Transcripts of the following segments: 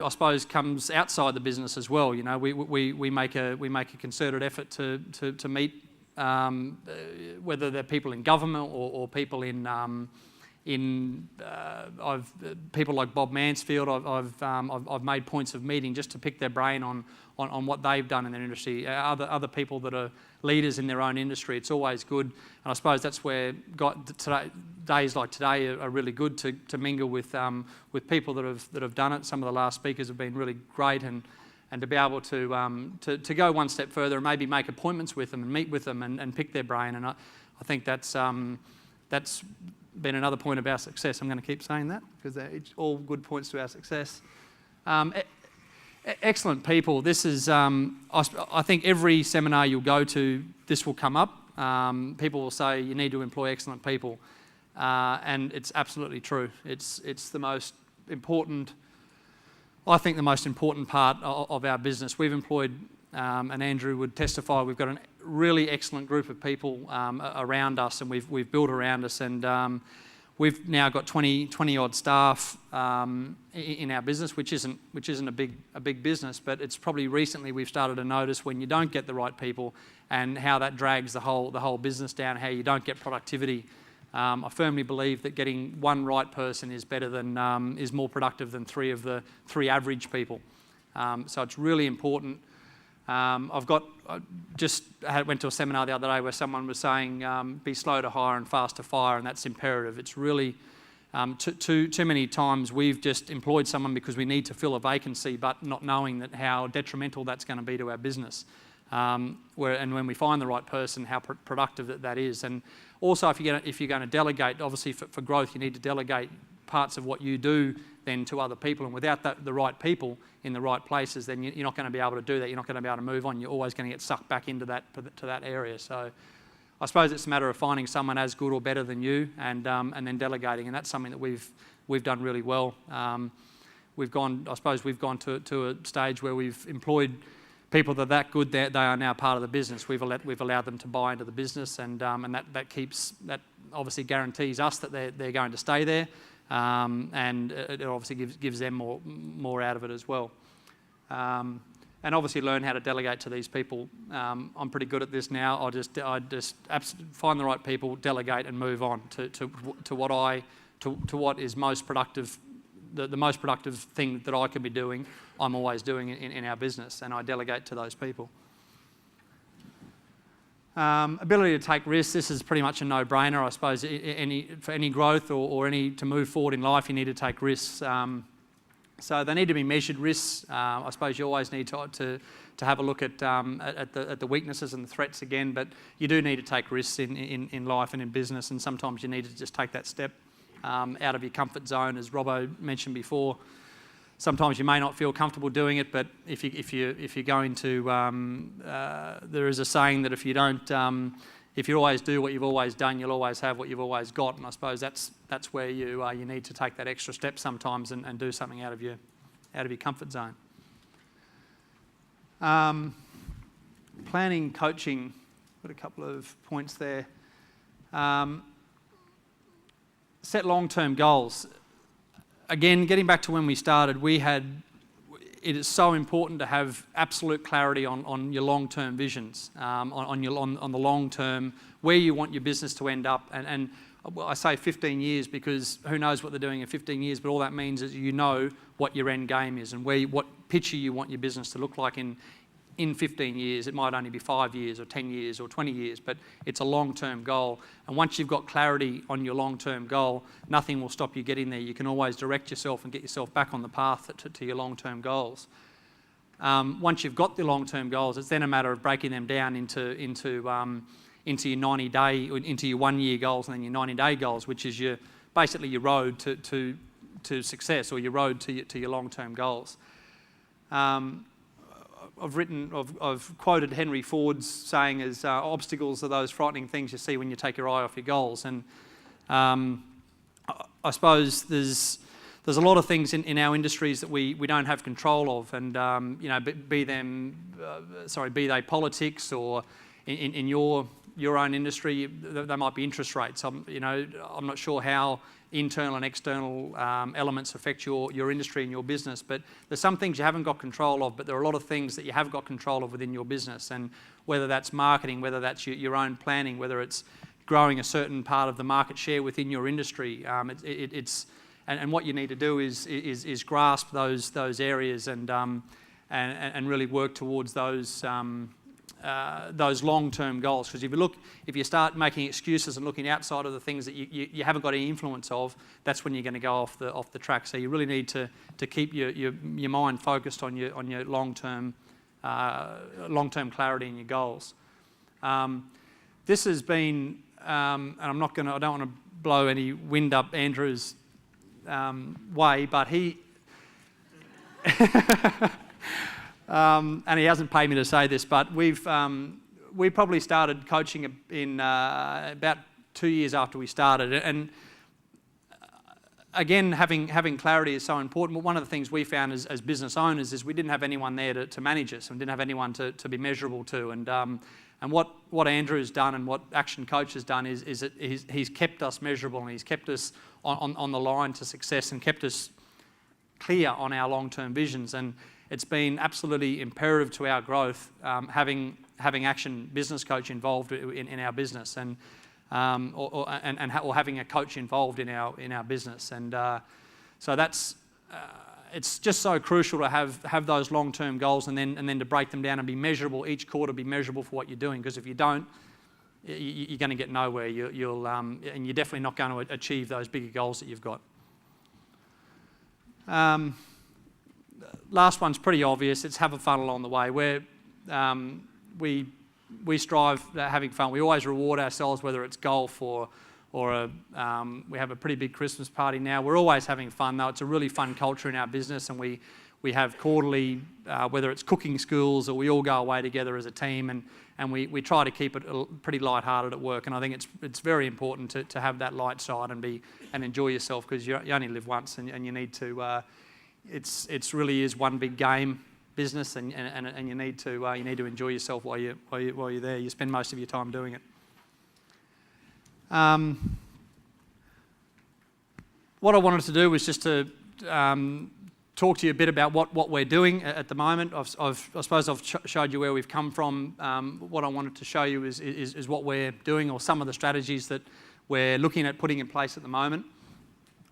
I suppose, comes outside the business as well. You know, we make a concerted effort to meet whether they're people in government or people in people like Bob Mansfield. I've made points of meeting just to pick their brain on what they've done in their industry. Other people that are leaders in their own industry. It's always good, and I suppose that's where days like today are really good to mingle with people that have done it. Some of the last speakers have been really great, and to be able to go one step further and maybe make appointments with them and meet with them and pick their brain. And I think that's been another point of our success. I'm going to keep saying that because it's all good points to our success. Excellent people. This is, I think every seminar you'll go to, this will come up. People will say you need to employ excellent people, and it's absolutely true. It's the most important, I think the most important part of our business. We've employed, and Andrew would testify, we've got a really excellent group of people around us, and we've built around us, and we've now got 20 odd staff in our business, which isn't a big business, but it's probably recently we've started to notice when you don't get the right people and how that drags the whole business down, how you don't get productivity. I firmly believe that getting one right person is better than is more productive than three average people. So it's really important. I just went to a seminar the other day where someone was saying be slow to hire and fast to fire, and that's imperative. It's really too many times we've just employed someone because we need to fill a vacancy, but not knowing that how detrimental that's going to be to our business. And when we find the right person, how productive that is. And also, if you're going to delegate, obviously for growth, you need to delegate parts of what you do then to other people, and without the right people in the right places, then you're not going to be able to do that. You're not going to be able to move on. You're always going to get sucked back into that area. So I suppose it's a matter of finding someone as good or better than you, and then delegating, and that's something that we've done really well. We've gone to a stage where we've employed people that are that good. They are now part of the business. We've allowed them to buy into the business, and that obviously guarantees us that they're going to stay there. And it obviously gives them more out of it as well. And obviously learn how to delegate to these people. I'm pretty good at this now. I just find the right people, delegate, and move on to what is most productive. The most productive thing that I can be doing, I'm always doing in our business, and I delegate to those people. Ability to take risks, this is pretty much a no-brainer. I suppose for any growth or to move forward in life, you need to take risks. So they need to be measured risks. I suppose you always need to have a look at the weaknesses and the threats again, but you do need to take risks in life and in business, and sometimes you need to just take that step out of your comfort zone, as Robbo mentioned before. Sometimes you may not feel comfortable doing it, but if you're going to, there is a saying that if you always do what you've always done, you'll always have what you've always got. And I suppose that's where you need to take that extra step sometimes and do something out of your comfort zone. Planning, coaching, got a couple of points there. Set long-term goals. Again, getting back to when we started, it is so important to have absolute clarity on your long-term visions, on the long term, where you want your business to end up. And I say 15 years because who knows what they're doing in 15 years, but all that means is you know what your end game is and what picture you want your business to look like in 15 years. It might only be 5 years or 10 years or 20 years, but it's a long-term goal. And once you've got clarity on your long-term goal, nothing will stop you getting there. You can always direct yourself and get yourself back on the path to your long-term goals. Once you've got the long-term goals, it's then a matter of breaking them down into your 90-day, into your 1-year goals and then your 90-day goals, which is basically your road to success, or your road to your long-term goals. I've quoted Henry Ford's saying as obstacles are those frightening things you see when you take your eye off your goals. And I suppose there's a lot of things in our industries that we don't have control of, and be they politics, or in your your own industry, they might be interest rates. I'm not sure how internal and external elements affect your industry and your business, but there's some things you haven't got control of, but there are a lot of things that you have got control of within your business, and whether that's marketing, whether that's your own planning, whether it's growing a certain part of the market share within your industry. And what you need to do is grasp those areas and really work towards those long-term goals. Because if you start making excuses and looking outside of the things that you haven't got any influence of, that's when you're going to go off the track. So you really need to keep your mind focused on your long-term clarity in your goals. This has been, and I don't want to blow any wind up Andrew's way, but he and he hasn't paid me to say this, but we probably started coaching in about 2 years after we started, and again, having clarity is so important. But one of the things we found as business owners is we didn't have anyone there to manage us, and didn't have anyone to be measurable to. And what Andrew's done and what Action Coach has done is that he's kept us measurable, and he's kept us on the line to success, and kept us clear on our long-term visions. And it's been absolutely imperative to our growth having Action Business Coach involved in our business, and or having a coach involved in our business. And so that's it's just so crucial to have those long-term goals, and then to break them down and be measurable each quarter, be measurable for what you're doing. Because if you don't, you're going to get nowhere. And you're definitely not going to achieve those bigger goals that you've got. Last one's pretty obvious. It's have a fun along the way. We strive at having fun. We always reward ourselves, whether it's golf or we have a pretty big Christmas party now. We're always having fun, though. It's a really fun culture in our business, and we have quarterly, whether it's cooking schools or we all go away together as a team, and we try to keep it pretty light-hearted at work. And I think it's very important to have that light side and enjoy yourself, because you only live once, and you need to. It's really is one big game business, and you need to enjoy yourself while you're there. You spend most of your time doing it. What I wanted to do was just to talk to you a bit about what we're doing at the moment. I suppose I've showed you where we've come from. What I wanted to show you is what we're doing, or some of the strategies that we're looking at putting in place at the moment.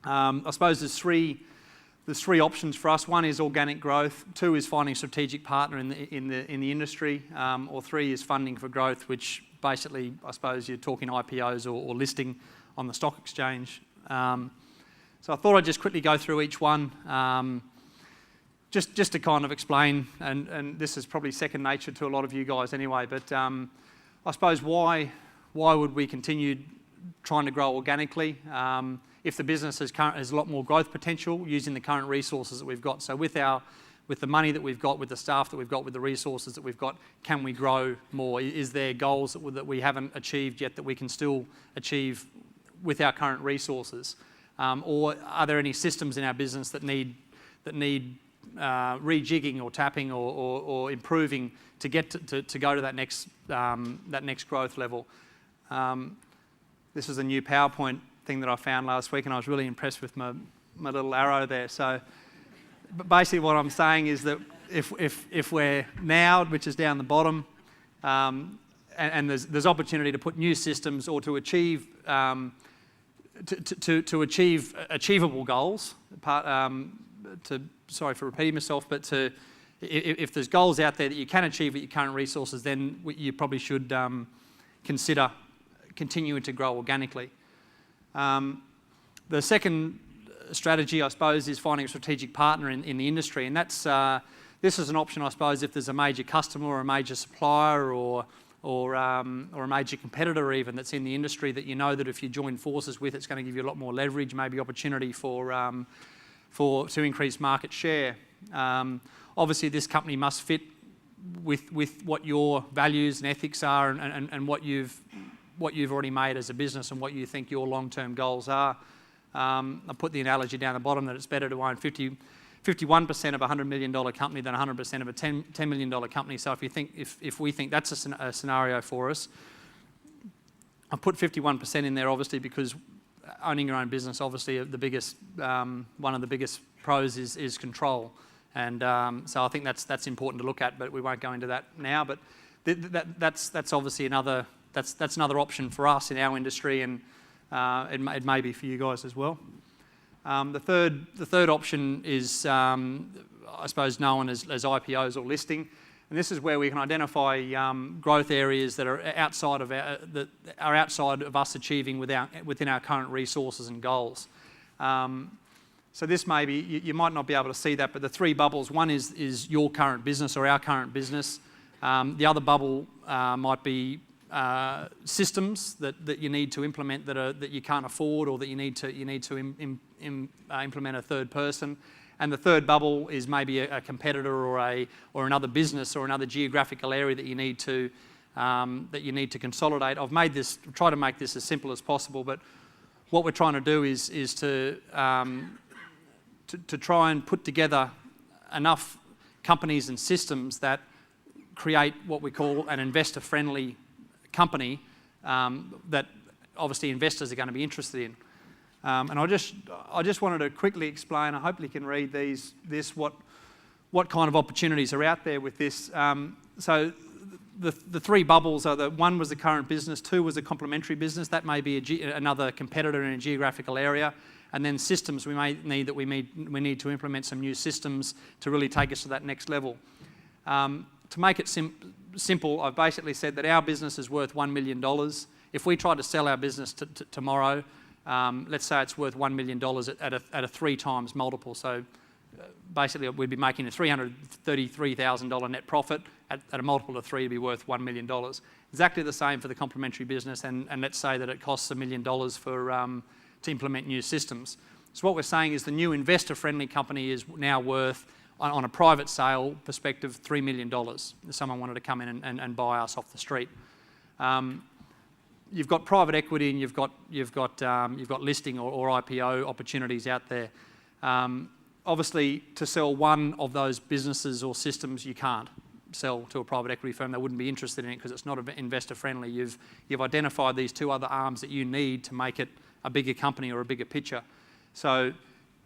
I suppose there's three options for us. One is organic growth. Two is finding a strategic partner in the industry. Or three is funding for growth, which basically, I suppose, you're talking IPOs or listing on the stock exchange. So I thought I'd just quickly go through each one, just to kind of explain, and this is probably second nature to a lot of you guys anyway, but I suppose why would we continue trying to grow organically if the business has a lot more growth potential using the current resources that we've got? So with the money that we've got, with the staff that we've got, with the resources that we've got, can we grow more? Is there goals that we haven't achieved yet that we can still achieve with our current resources? Or are there any systems in our business that need rejigging or tapping or improving to get to go to that next growth level? This is a new PowerPoint thing that I found last week, and I was really impressed with my little arrow there. So, but basically what I'm saying is that if we're now, which is down the bottom, and there's opportunity to put new systems or to achieve to achieve achievable goals. Sorry for repeating myself, but if there's goals out there that you can achieve with your current resources, then you probably should consider continuing to grow organically. The second strategy, I suppose, is finding a strategic partner in the industry, and this is an option, I suppose, if there's a major customer or a major supplier or a major competitor even that's in the industry that you know that if you join forces with, it's going to give you a lot more leverage, maybe opportunity to increase market share. Obviously, this company must fit with what your values and ethics are, and what you've already made as a business, and what you think your long-term goals are. I put the analogy down the bottom that it's better to own 51% of a $100 million company than 100% of a $10 million company. So if we think that's a scenario for us, I've put 51% in there obviously because owning your own business, obviously the biggest, one of the biggest pros is control. And so I think that's important to look at, but we won't go into that now. But that's obviously another option for us in our industry, and it may be for you guys as well. The third option is, I suppose, known as IPOs or listing, and this is where we can identify growth areas that are outside of us achieving within our current resources and goals. So this may be, you might not be able to see that, but the three bubbles, one is your current business or our current business. The other bubble might be systems that you need to implement that you can't afford, or that you need to implement a third person. And the third bubble is maybe a competitor or another business or another geographical area that you need to consolidate. I've tried to make this as simple as possible, but what we're trying to do is to try and put together enough companies and systems that create what we call an investor-friendly company that obviously investors are going to be interested in. And I just wanted to quickly explain, I hope you can read what kind of opportunities are out there with this. So the three bubbles are one was the current business, two was a complementary business, that may be another competitor in a geographical area, and then systems we need to implement some new systems to really take us to that next level. To make it simple, I've basically said that our business is worth $1 million. If we try to sell our business tomorrow, let's say it's worth $1 million at a 3 times multiple. So basically we'd be making a $333,000 net profit at a multiple of 3 to be worth $1 million. Exactly the same for the complementary business, and let's say that it costs $1 million to implement new systems. So what we're saying is the new investor-friendly company is now worth, on a private sale perspective, $3 million. If someone wanted to come in and buy us off the street. You've got private equity and you've got listing or IPO opportunities out there. Obviously, to sell one of those businesses or systems, you can't sell to a private equity firm. They wouldn't be interested in it because it's not investor friendly. You've identified these two other arms that you need to make it a bigger company or a bigger picture. So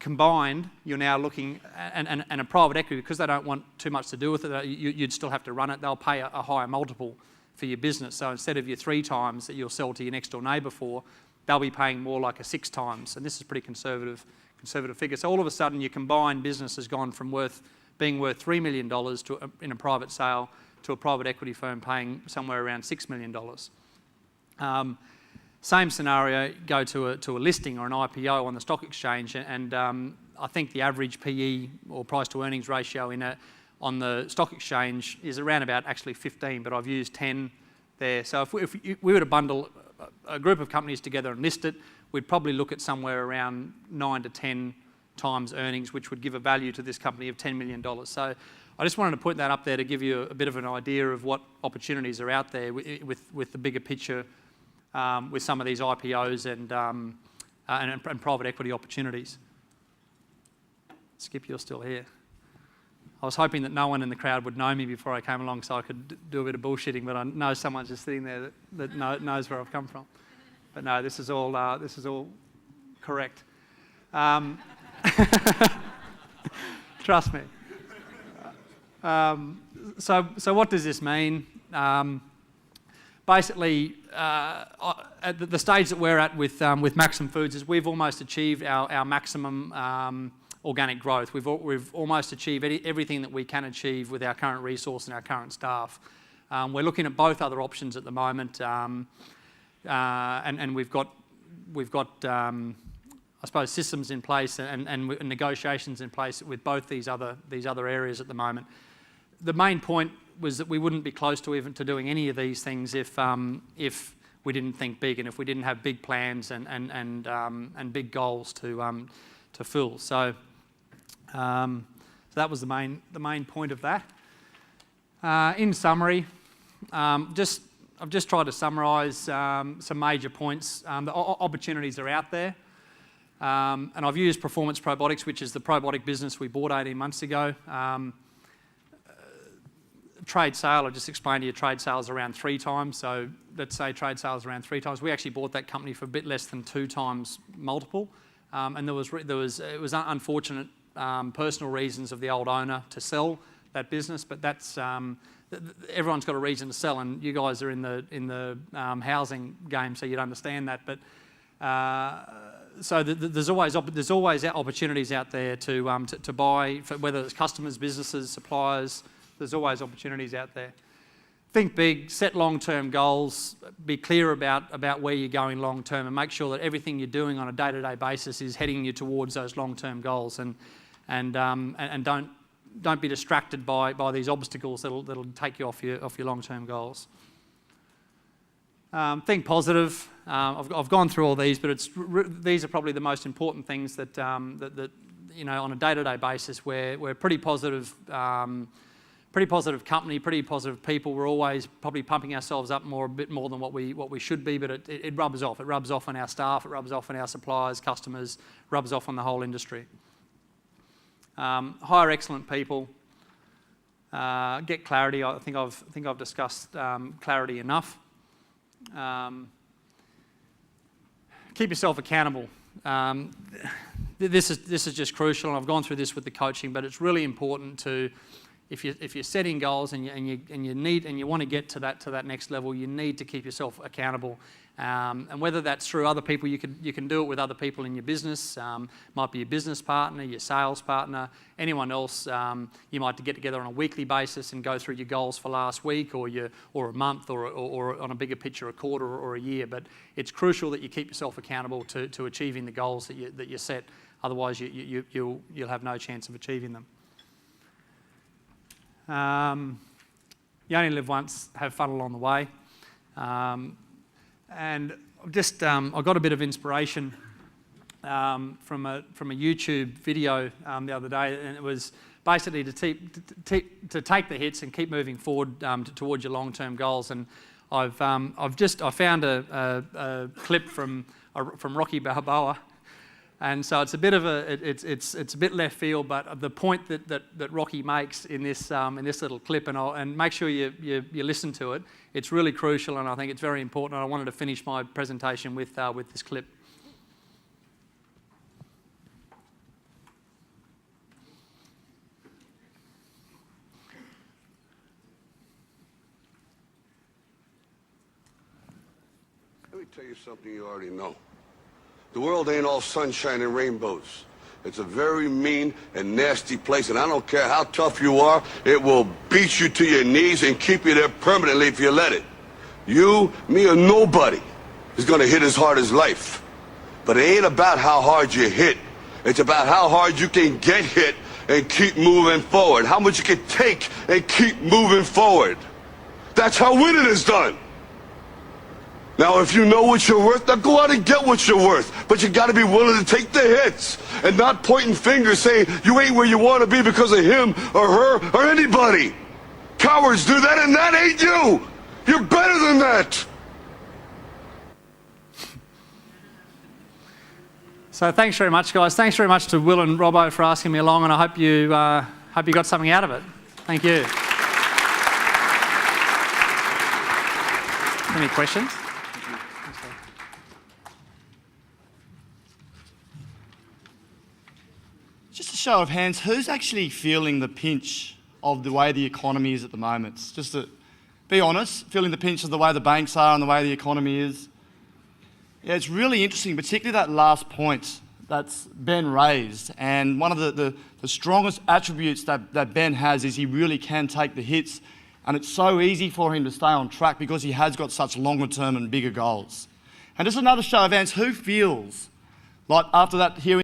combined, you're now looking, and a private equity, because they don't want too much to do with it, you'd still have to run it. They'll pay a higher multiple for your business. So instead of your 3 times that you'll sell to your next door neighbour for, they'll be paying more like a 6 times. And this is a pretty conservative figure. So all of a sudden, your combined business has gone from being worth $3 million in a private sale to a private equity firm paying somewhere around $6 million. Same scenario, go to a listing or an IPO on the stock exchange, and I think the average PE or price to earnings ratio on the stock exchange is around about actually 15, but I've used 10 there. So if we were to bundle a group of companies together and list it, we'd probably look at somewhere around 9 to 10 times earnings, which would give a value to this company of $10 million. So I just wanted to put that up there to give you a bit of an idea of what opportunities are out there with the bigger picture, with some of these IPOs and private equity opportunities. Skip, you're still here. I was hoping that no one in the crowd would know me before I came along so I could do a bit of bullshitting, but I know someone's just sitting there that knows where I've come from. But no, this is all correct. Trust me. So what does this mean? Basically, at the stage that we're at with Maxim Foods is we've almost achieved our maximum organic growth. We've almost achieved everything that we can achieve with our current resource and our current staff. We're looking at both other options at the moment, and we've got I suppose systems in place and negotiations in place with both these other areas at the moment. The main point was that we wouldn't be close to even to doing any of these things if we didn't think big and if we didn't have big plans and big goals to fill. So that was the main point of that. In summary, I've just tried to summarise some major points. The opportunities are out there, and I've used Performance Probiotics, which is the probiotic business we bought 18 months ago. trade sale, I just explained to you, trade sales around 3 times. So let's say trade sales around 3 times. We actually bought that company for a bit less than 2 times multiple, and it was unfortunate personal reasons of the old owner to sell that business. But that's everyone's got a reason to sell, and you guys are in the housing game, so you'd understand that. But so there's always opportunities out there to buy, whether it's customers, businesses, suppliers. There's always opportunities out there. Think big, set long-term goals, be clear about where you're going long-term, and make sure that everything you're doing on a day-to-day basis is heading you towards those long-term goals. And don't be distracted by these obstacles that'll take you off your long-term goals. Think positive. I've gone through all these, but these are probably the most important things that you know, on a day-to-day basis. We're pretty positive company, pretty positive people. We're always probably pumping ourselves up a bit more than what we should be, but it rubs off. It rubs off on our staff. It rubs off on our suppliers, customers. Rubs off on the whole industry. Hire excellent people. Get clarity. I think I've discussed clarity enough. Keep yourself accountable. This is just crucial, and I've gone through this with the coaching, but it's really important to, if you're setting goals and you want to get to that next level, you need to keep yourself accountable. And whether that's through other people, you can do it with other people in your business. Might be your business partner, your sales partner, anyone else. You might get together on a weekly basis and go through your goals for last week, or a month, or on a bigger picture, a quarter or a year. But it's crucial that you keep yourself accountable to achieving the goals that you set. Otherwise, you'll have no chance of achieving them. You only live once. Have fun along the way. And just I got a bit of inspiration from a YouTube video the other day, and it was basically to take the hits and keep moving forward towards your long-term goals. And I found a clip from Rocky Balboa. And so it's a bit of it's a bit left field, but the point that Rocky makes in this little clip, and make sure you listen to it. It's really crucial, and I think it's very important. And I wanted to finish my presentation with this clip. Let me tell you something you already know. The world ain't all sunshine and rainbows. It's a very mean and nasty place, and I don't care how tough you are, it will beat you to your knees and keep you there permanently if you let it. You, me, or nobody is gonna hit as hard as life. But it ain't about how hard you hit. It's about how hard you can get hit and keep moving forward. How much you can take and keep moving forward. That's how winning is done. Now, if you know what you're worth, now go out and get what you're worth. But you got to be willing to take the hits and not pointing fingers saying you ain't where you want to be because of him or her or anybody. Cowards do that, and that ain't you. You're better than that. So thanks very much, guys. Thanks very much to Will and Robbo for asking me along, and I hope you got something out of it. Thank you. Any questions? Just a show of hands, who's actually feeling the pinch of the way the economy is at the moment? Just to be honest, feeling the pinch of the way the banks are and the way the economy is. Yeah, it's really interesting, particularly that last point that's Ben raised. And one of the strongest attributes that Ben has is he really can take the hits, and it's so easy for him to stay on track because he has got such longer term and bigger goals. And just another show of hands, who feels like after that hearing